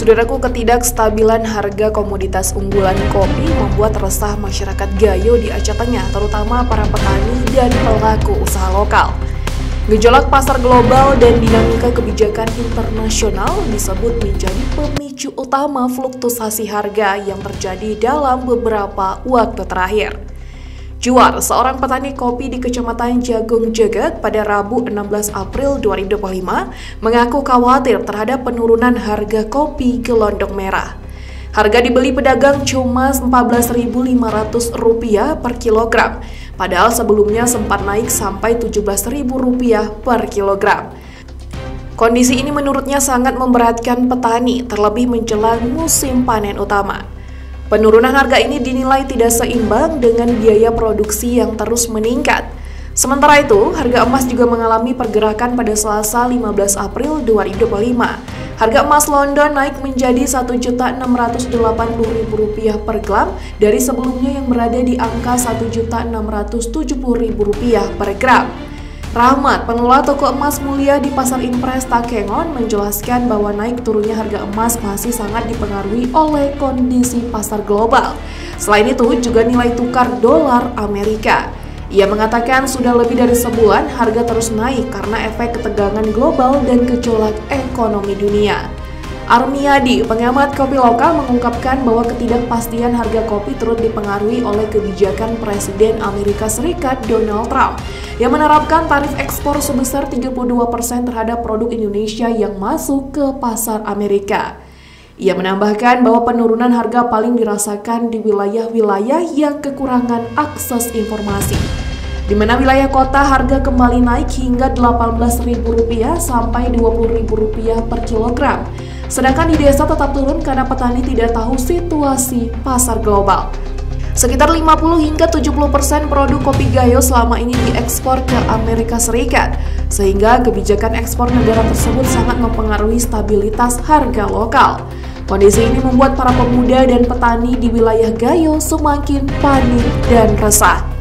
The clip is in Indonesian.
Saudaraku, ketidakstabilan harga komoditas unggulan kopi membuat resah masyarakat Gayo di Aceh Tengah, terutama para petani dan pelaku usaha lokal. Gejolak pasar global dan dinamika kebijakan internasional disebut menjadi pemicu utama fluktuasi harga yang terjadi dalam beberapa waktu terakhir. Juar, seorang petani kopi di Kecamatan Jagung Jegat pada Rabu 16 April 2025, mengaku khawatir terhadap penurunan harga kopi gelondong merah. Harga dibeli pedagang cuma Rp14.500 per kilogram, padahal sebelumnya sempat naik sampai Rp17.000 per kilogram. Kondisi ini menurutnya sangat memberatkan petani, terlebih menjelang musim panen utama. Penurunan harga ini dinilai tidak seimbang dengan biaya produksi yang terus meningkat. Sementara itu, harga emas juga mengalami pergerakan pada Selasa 15 April 2025. Harga emas London naik menjadi Rp1.680.000 per gram dari sebelumnya yang berada di angka Rp1.670.000 per gram. Rahmat, pengelola toko emas mulia di Pasar Impres Takengon, menjelaskan bahwa naik turunnya harga emas masih sangat dipengaruhi oleh kondisi pasar global. Selain itu, juga nilai tukar dolar Amerika. Ia mengatakan sudah lebih dari sebulan harga terus naik karena efek ketegangan global dan gejolak ekonomi dunia. Armiadi, pengamat kopi lokal, mengungkapkan bahwa ketidakpastian harga kopi turut dipengaruhi oleh kebijakan Presiden Amerika Serikat Donald Trump yang menerapkan tarif ekspor sebesar 32% terhadap produk Indonesia yang masuk ke pasar Amerika. Ia menambahkan bahwa penurunan harga paling dirasakan di wilayah-wilayah yang kekurangan akses informasi, di mana wilayah kota harga kembali naik hingga Rp18.000 sampai Rp20.000 per kilogram. Sedangkan di desa tetap turun karena petani tidak tahu situasi pasar global. Sekitar 50 hingga 70% produk kopi Gayo selama ini diekspor ke Amerika Serikat, sehingga kebijakan ekspor negara tersebut sangat mempengaruhi stabilitas harga lokal. Kondisi ini membuat para pemuda dan petani di wilayah Gayo semakin panik dan resah.